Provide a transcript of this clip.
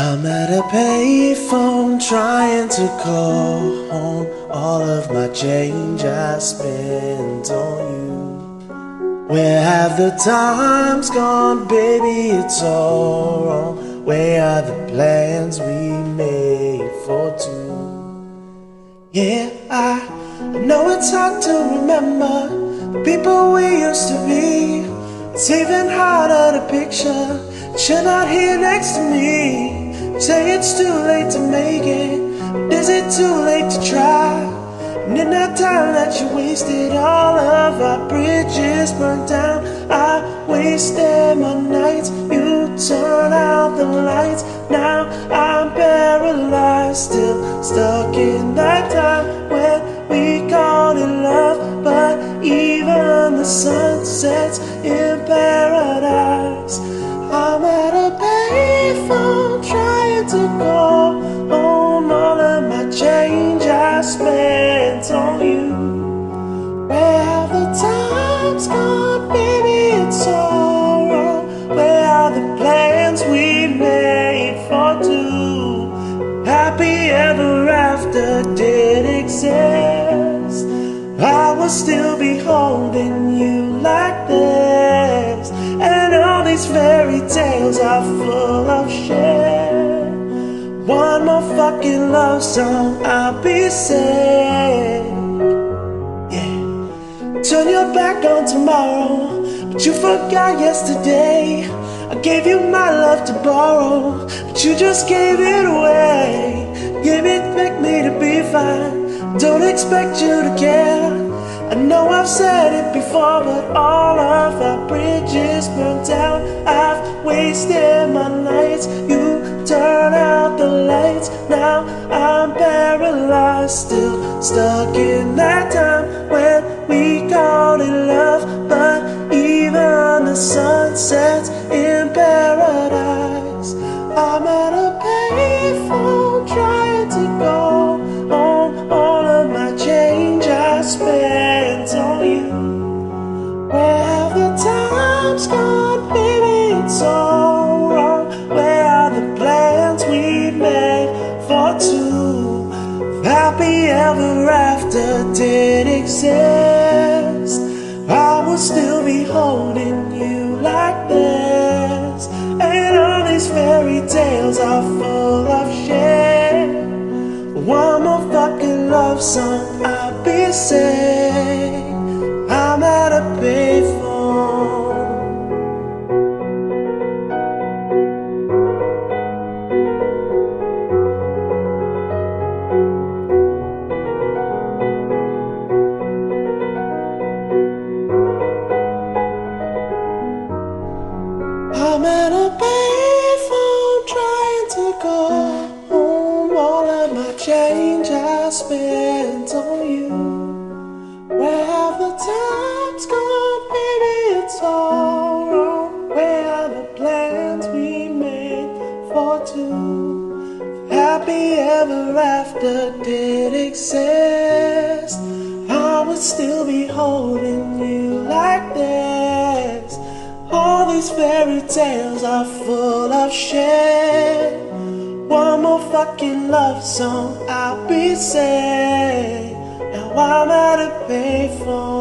I'm at a payphone trying to call home all of my change I spent on you. Where have the times gone, baby, it's all wrong. Where are the plans we made for two? Yeah, I know it's hard to remember the people we used to be. It's even harder to picture that you're not here next to me. Say it's too late to make it, but is it too late to try? And in that time that you wasted, all of our bridges burned down. I wasted my nights, you turned out the lights. Now I'm paralyzed, still stuck in that time when we called it love. But even the sun sets in paradise. I'm at a payphone trying to call home all of my change I spent on you. Where have the times gone, baby, it's all wrong. Where are the plans we made for two? Happy ever after did exist. I will still be holding you like this, and all these fairy tales are full of shit. One more fucking love song, I'll be sick. Yeah. Turn your back on tomorrow, but you forgot yesterday. I gave you my love to borrow, but you just gave it away. Give it back me to be fine, don't expect you to care. I know I've said it before, but all of our bridges burned down. I've wasted my nights, you turn out the lights. Now I'm paralyzed, still stuck in that time when we called it love. But even the sun sets in paradise. I'm at a payphone trying to go home all of my change I spent on you. Where have the times gone, baby, it's all wrong. Where are the plans we made for two? Happy ever after did exist. I will still be holding you like this, and all these fairy tales are full of shit. One more fucking love song, I'll be sick. I'm at a payphone. I'm at a payphone trying to call home all of my change I spent on you. Where have the times gone, baby, it's all wrong. Where are the plans we made for two? Happy ever after did exist. I would still be holding you like this. All these fairy tales are full of shit. One more fucking love song, I'll be sad. Now I'm at a payphone.